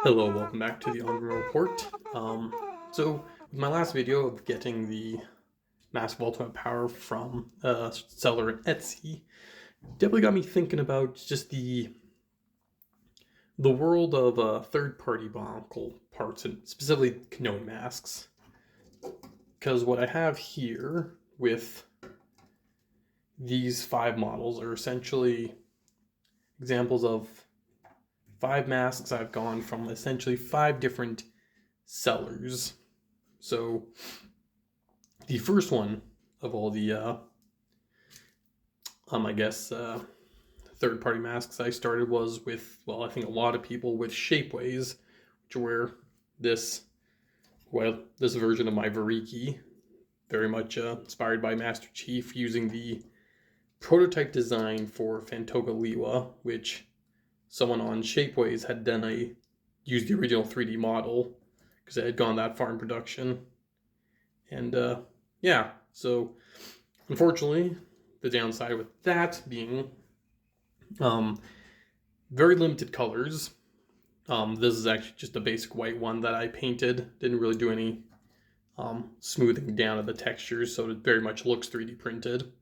Hello, welcome back to the Onvermel report. So with my last video of getting the Massive Ultimate Power from a seller at Etsy, definitely got me thinking about just the world of third-party Bionicle parts, and specifically Canoni masks. Because what I have here with these 5 models are essentially examples of 5 masks I've gone from essentially 5 different sellers. So the first one of all the I guess third-party masks I started was with, well, I think a lot of people with Shapeways, which were this this version of my Variki, very much inspired by Master Chief, using the prototype design for Fantoga Liwa, which someone on Shapeways had done used the original 3D model because it had gone that far in production. And yeah, so unfortunately, the downside with that being very limited colors. This is actually just a basic white one that I painted. Didn't really do any smoothing down of the textures, so it very much looks 3D printed.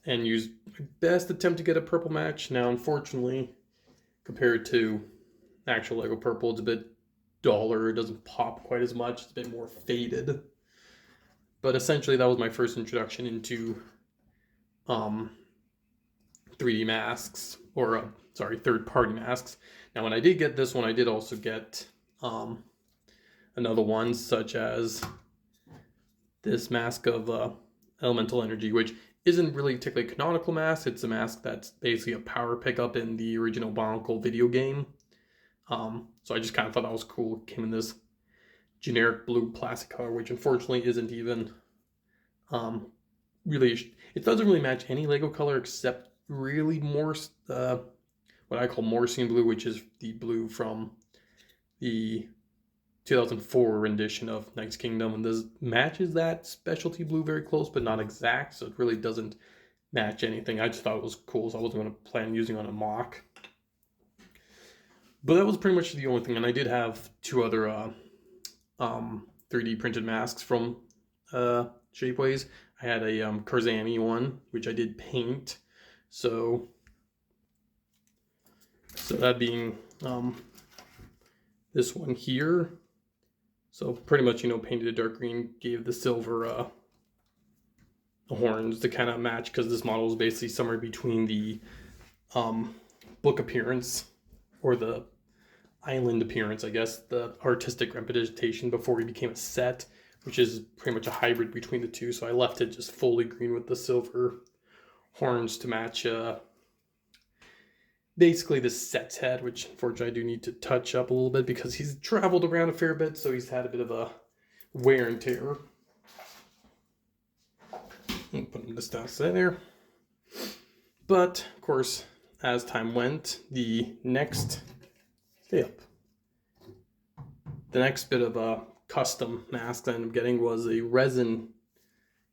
And used my best attempt to get a purple match. Now, unfortunately, compared to actual Lego purple, it's a bit duller. It doesn't pop quite as much. It's a bit more faded. But essentially, that was my first introduction into 3D masks, or third-party masks. Now, when I did get this one, I did also get another one, such as this mask of elemental energy, which isn't really particularly a canonical mask. It's a mask that's basically a power pickup in the original Bionicle video game. So I just kind of thought that was cool. It came in this generic blue plastic color, which unfortunately isn't even really, it doesn't really match any Lego color except really more what I call Morsian blue, which is the blue from the 2004 rendition of Knight's Kingdom, and this matches that specialty blue very close, but not exact, so it really doesn't match anything. I just thought it was cool, so I wasn't going to plan using on a mock. But that was pretty much the only thing, and I did have 2 other 3D printed masks from Shapeways. I had a Karzami one, which I did paint. So that being this one here. So pretty much, painted a dark green, gave the silver horns to kind of match, because this model was basically somewhere between the book appearance or the island appearance, I guess, the artistic representation before he became a set, which is pretty much a hybrid between the two. So I left it just fully green with the silver horns to match basically the set's head, which unfortunately I do need to touch up a little bit because he's traveled around a fair bit, so he's had a bit of a wear and tear. Put this down there. But of course, as time went, the next bit of a custom mask I ended up getting was a resin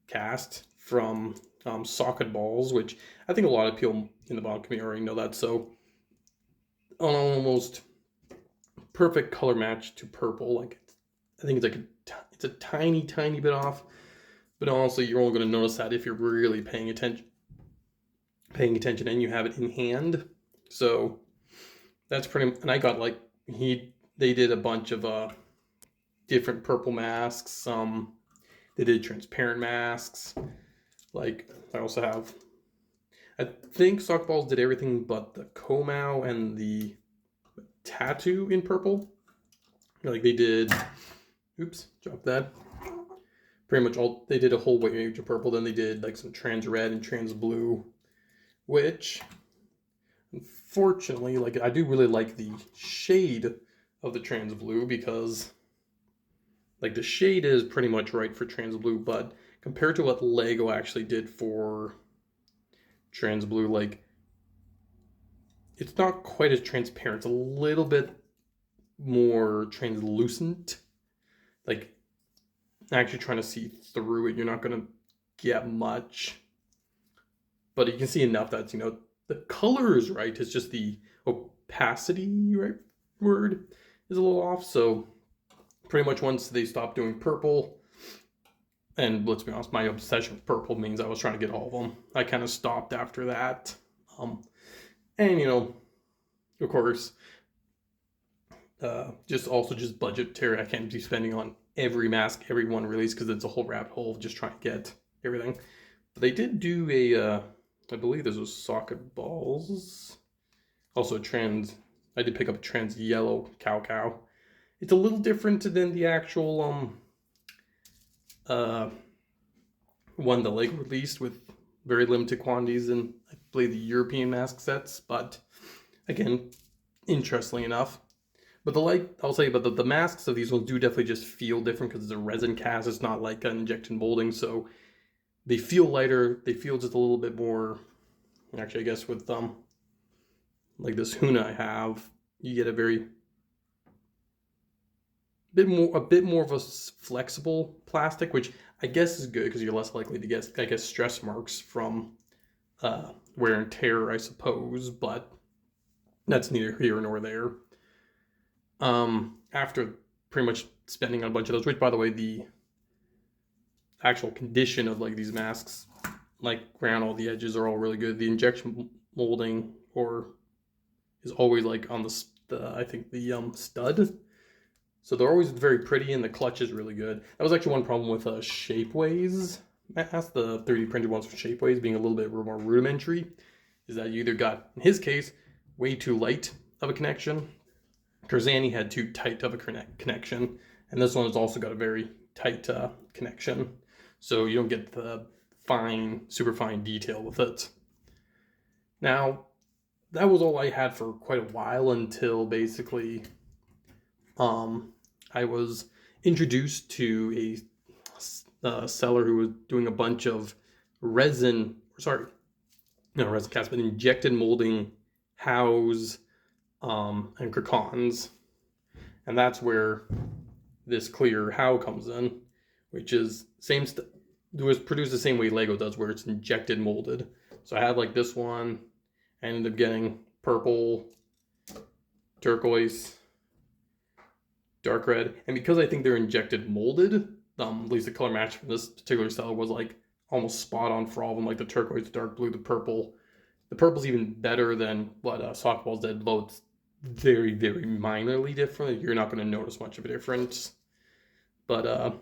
cast from socket balls, which I think a lot of people in the bottom community already know that. So an almost perfect color match to purple. Like, I think it's a tiny bit off, but honestly, you're only going to notice that if you're really paying attention, and you have it in hand. So that's pretty. And I got they did a bunch of different purple masks. They did transparent masks. Like, I also have, I think Sockballs did everything but the Komau and the tattoo in purple. Like, they did, oops, dropped that. Pretty much all, they did a whole range of purple. Then they did like some trans red and trans blue, which unfortunately, like, I do really like the shade of the trans blue, because like the shade is pretty much right for trans blue, but compared to what Lego actually did for trans blue, like, it's not quite as transparent. It's a little bit more translucent. Like, actually trying to see through it, you're not going to get much. But you can see enough that, the color is right. It's just the opacity, right? word is a little off. So pretty much once they stopped doing purple, and let's be honest, my obsession with purple means I was trying to get all of them. I kind of stopped after that. And, you know, of course, just budgetary. I can't be spending on every mask, every one release, because it's a whole rabbit hole of just trying to get everything. But they did do I believe this was socket balls. Also I did pick up a trans yellow cow. It's a little different than the actual one the Lego released, with very limited quantities in, I believe, the European mask sets. But again, interestingly enough. But I'll say, but the masks of these ones do definitely just feel different because it's a resin cast. It's not like an injection molding, so they feel lighter. They feel just a little bit more. Actually, I guess with like this Huna I have, you get a bit more of a flexible plastic, which I guess is good because you're less likely to get, I guess, stress marks from wear and tear, I suppose. But that's neither here nor there. After pretty much spending on a bunch of those, which, by the way, the actual condition of like these masks, like around all the edges, are all really good. The injection molding is always like on the I think the stud, so they're always very pretty, and the clutch is really good. That was actually one problem with Shapeways mask, the 3D printed ones for Shapeways being a little bit more rudimentary, is that you either got, in his case, way too light of a connection. Kurzani had too tight of a connection, and this one has also got a very tight connection, so you don't get the super fine detail with it. Now, that was all I had for quite a while, until basically I was introduced to a seller who was doing a bunch of resin cast, but injected molding house and cracons, and that's where this clear how comes in, which is it was produced the same way Lego does, where it's injected molded. So I had like this one, I ended up getting purple, turquoise, dark red, and because I think they're injected molded, at least the color match for this particular style was like almost spot on for all of them, like the turquoise, the dark blue, the purple. The purple's even better than what Soccer Balls did, though it's very, very minorly different. You're not going to notice much of a difference. But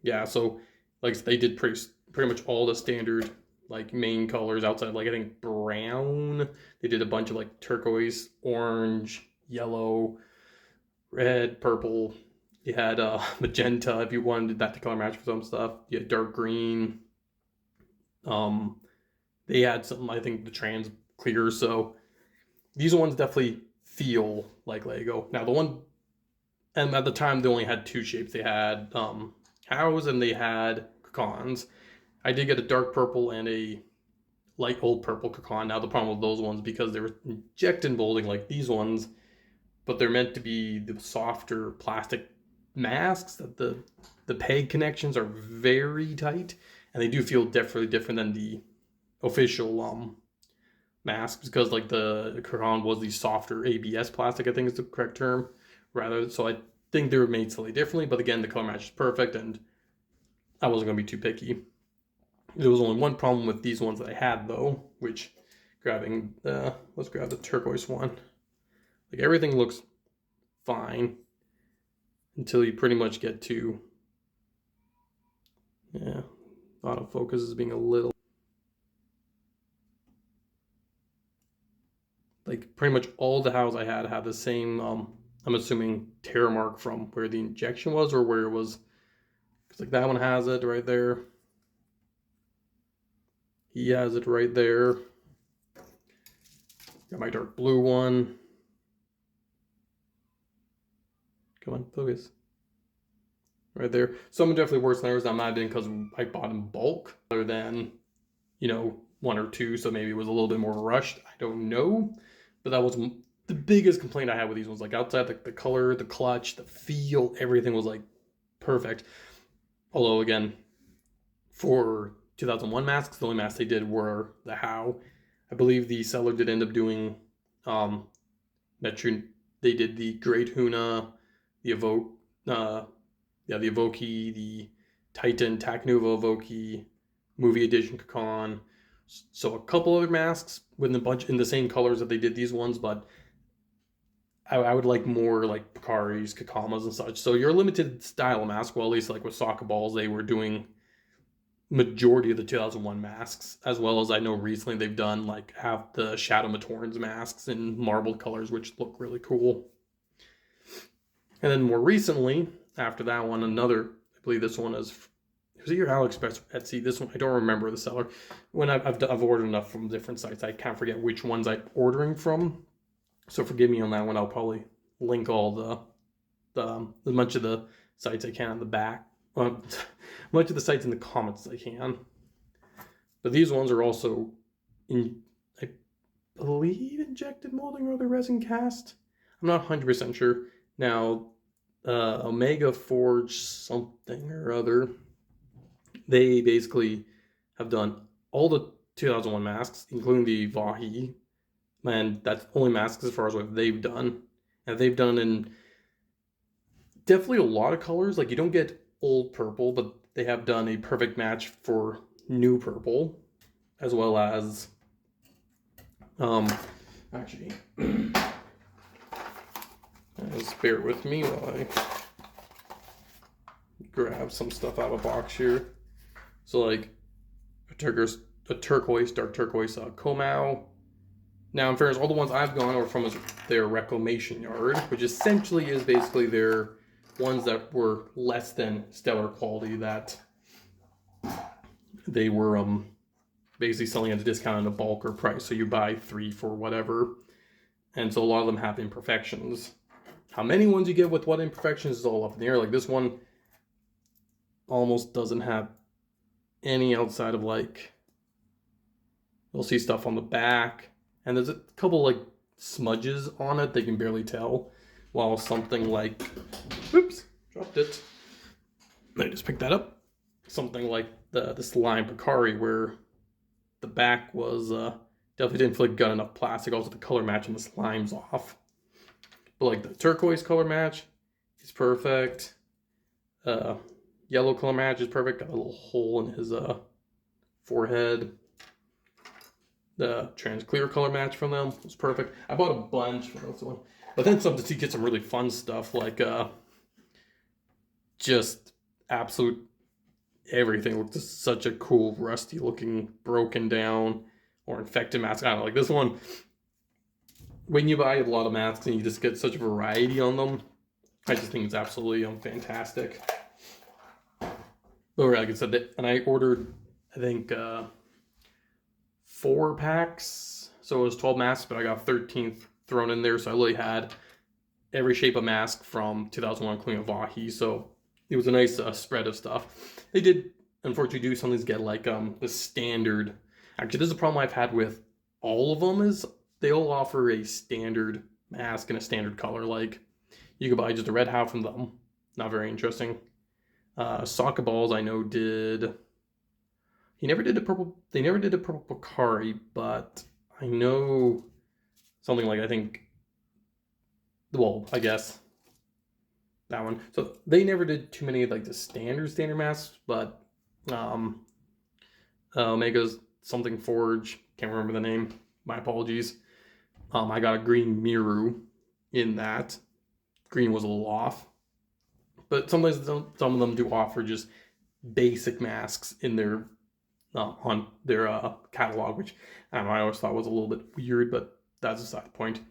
yeah, so like they did pretty much all the standard like main colors outside, like I think brown. They did a bunch of like turquoise, orange, yellow, red, purple. You had magenta if you wanted that to color match for some stuff. You had dark green. They had something, I think, the trans clear. So these ones definitely feel like Lego. Now and at the time they only had two shapes. They had house and they had cracons. I did get a dark purple and a light old purple cracan. Now the problem with those ones, because they were injected molding like these ones, but they're meant to be the softer plastic masks, that the peg connections are very tight, and they do feel definitely different than the official masks, because like the crayon was the softer ABS plastic, I think is the correct term, rather. So I think they were made slightly differently, but again, the color match is perfect, and I wasn't going to be too picky. There was only one problem with these ones that I had, though, which let's grab the turquoise one. Like everything looks fine until you pretty much get to, yeah, autofocus is being a little, like pretty much all the house I had the same, I'm assuming tear mark from where the injection was, or where it was, because like that one has it right there. He has it right there. Got my dark blue one. Come on, focus. Right there. Some are definitely worse than others. I'm not doing because I bought in bulk, other than, one or two, so maybe it was a little bit more rushed. I don't know. But that was the biggest complaint I had with these ones. Like outside, the color, the clutch, the feel, everything was like perfect. Although again, for 2001 masks, the only masks they did were the how. I believe the seller did end up doing they did the Great Huna, the Evoke, the Evoke, the Titan Taknuva Evoke, Movie Edition Kakon. So a couple other masks with a bunch in the same colors that they did these ones, but I would like more like Pikaris, Kakamas, and such. So you're a limited style of mask. Well, at least like with soccer balls, they were doing majority of the 2001 masks, as well as I know recently they've done like have the Shadow Matorns masks in marbled colors, which look really cool. And then more recently, after that one, another, I believe this one is, was it your AliExpress or Etsy? This one, I don't remember the seller. When I've ordered enough from different sites, I can't forget which ones I'm ordering from. So forgive me on that one. I'll probably link all the as much of the sites I can on the back. Much of the sites in the comments I can. But these ones are also, I believe, injected molding or the resin cast. I'm not 100% sure. Now, Omega Forge something or other, they basically have done all the 2001 masks, including the Vahi, and that's only masks as far as what they've done. And they've done in definitely a lot of colors. Like, you don't get old purple, but they have done a perfect match for new purple, as well as actually just bear with me while I grab some stuff out of a box here. So like a turquoise, dark turquoise Komau. Now, in fairness, all the ones I've gone over from is their reclamation yard, which essentially is basically their ones that were less than stellar quality that they were basically selling at a discount at a bulk or price. So you buy 3 for whatever. And so a lot of them have imperfections. How many ones you get with what imperfections is all up in the air. Like this one almost doesn't have any outside of like, you'll see stuff on the back. And there's a couple like smudges on it, they can barely tell. While something like, oops, dropped it. I just picked that up. Something like the slime Picari, where the back was definitely didn't feel like got enough plastic. Also, the color match and the slime's off. But like the turquoise color match is perfect. Yellow color match is perfect. Got a little hole in his forehead. The trans clear color match from them was perfect. I bought a bunch for this one. But then some to get some really fun stuff like just absolute everything. Looked just such a cool, rusty looking, broken down or infected mask. I don't know, like this one, when you buy a lot of masks and you just get such a variety on them, I just think it's absolutely fantastic. But like I said, and I ordered, I think, 4 packs. So it was 12 masks, but I got 13th thrown in there. So I literally had every shape of mask from 2001, including a Vahi. So it was a nice spread of stuff. They did, unfortunately, do sometimes get like the standard. Actually, this is a problem I've had with all of them is they all offer a standard mask in a standard color. Like you could buy just a red hat from them. Not very interesting. Soccer balls I know did. He never did a purple. They never did a purple Picari, but I know something like I think. Well, I guess that one. So they never did too many like the standard masks, but Omega's something Forge. Can't remember the name. My apologies. I got a green Miru in that. Green was a little off, but sometimes some of them do offer just basic masks in their on their catalog, which I don't know, I always thought was a little bit weird, but that's aside the point.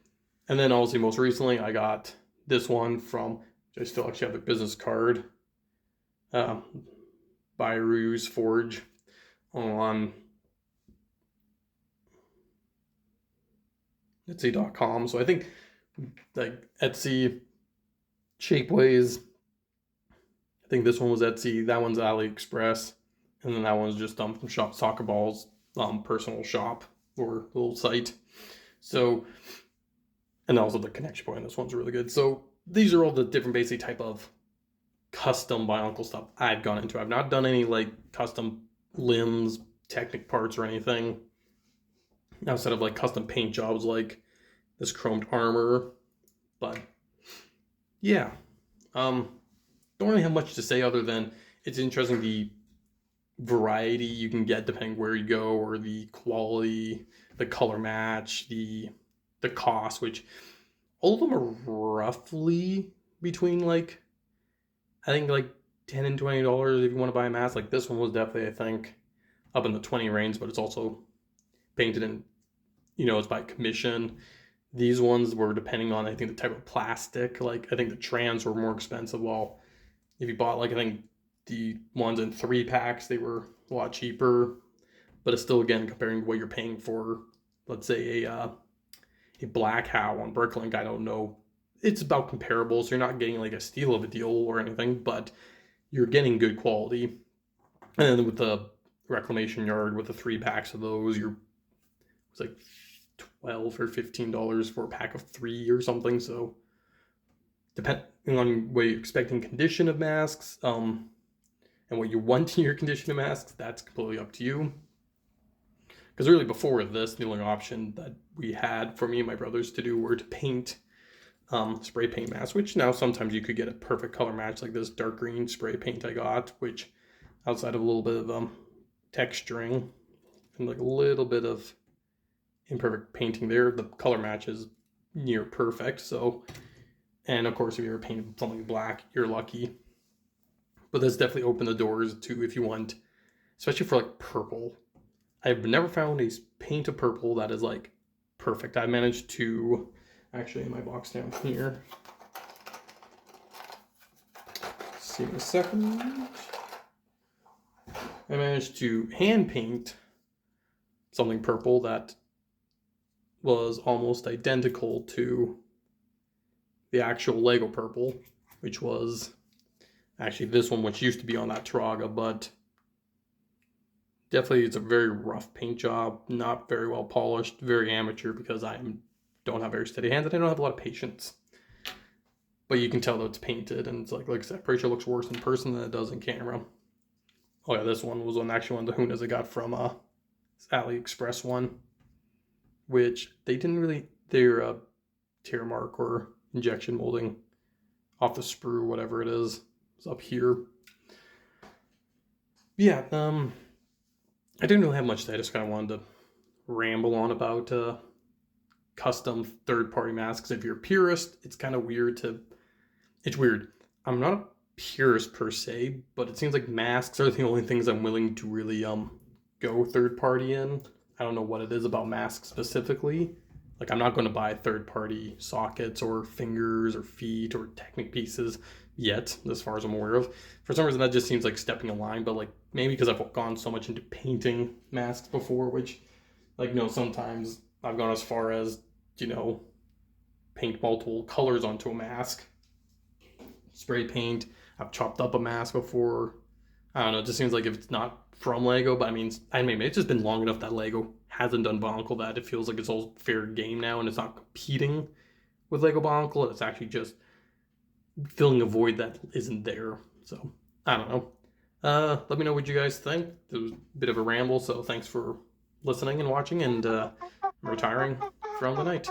And then obviously most recently I got this one from, which I still actually have the business card, Byru's Forge on Etsy.com. So I think like Etsy, Shapeways, I think this one was Etsy, that one's AliExpress, and then that one's just from Shop Soccer Balls personal shop or little site. So, and also the connection point, this one's really good. So these are all the different basic type of custom Bionicle stuff I've gone into. I've not done any like custom limbs, Technic parts or anything outside of like custom paint jobs like this chromed armor, But yeah, don't really have much to say other than it's interesting the variety you can get depending where you go, or the quality, the color match, the cost, which all of them are roughly between like, I think like $10 and $20 if you want to buy a mask. Like this one was definitely, I think, up in the 20 range, but it's also painted in, it's by commission. These ones were depending on, I think, the type of plastic. Like I think the trans were more expensive. While if you bought, like, I think the ones in 3-packs, they were a lot cheaper. But it's still, again, comparing to what you're paying for, let's say a Black How on Bricklink, I don't know. It's about comparable, so you're not getting like a steal of a deal or anything, but you're getting good quality. And then with the Reclamation Yard, with the 3-packs of those, it's like $12 or $15 for a pack of 3 or something. So depending on what you're expecting condition of masks, and what you want in your condition of masks, that's completely up to you. Because really before this, the only option that we had for me and my brothers to do were to paint spray paint masks, which now sometimes you could get a perfect color match like this dark green spray paint I got, which outside of a little bit of texturing and like a little bit of imperfect painting there, the color match is near perfect. So, and of course if you ever painted something black, you're lucky. But this definitely opened the doors to, if you want, especially for like purple. I've never found a paint of purple that is like perfect. I managed to, actually in my box down here, see in a second, I managed to hand paint something purple that was almost identical to the actual Lego purple, which was actually this one, which used to be on that Taraga, but definitely it's a very rough paint job, not very well polished, very amateur because I don't have very steady hands and I don't have a lot of patience. But you can tell that it's painted, and it's like I said, pretty sure it looks worse in person than it does in camera. Oh yeah, this one was actually one of the Hunas I got from AliExpress one, which they didn't really, their tear mark or injection molding off the sprue, whatever it is up here. Yeah, I didn't really have much to say. I just kind of wanted to ramble on about custom third-party masks. If you're a purist, it's kind of weird to... It's weird. I'm not a purist per se, but it seems like masks are the only things I'm willing to really go third-party in. I don't know what it is about masks specifically. Like, I'm not going to buy third-party sockets or fingers or feet or Technic pieces yet, as far as I'm aware of. For some reason, that just seems like stepping a line, but like maybe because I've gone so much into painting masks before, which, like, sometimes I've gone as far as, paint multiple colors onto a mask. Spray paint. I've chopped up a mask before. I don't know, it just seems like if it's not from Lego, but I mean, it's just been long enough that Lego hasn't done Bionicle that it feels like it's all fair game now, and it's not competing with Lego Bionicle. It's actually just filling a void that isn't there. So, I don't know. Let me know what you guys think. It was a bit of a ramble, so thanks for listening and watching, and I'm retiring from the night.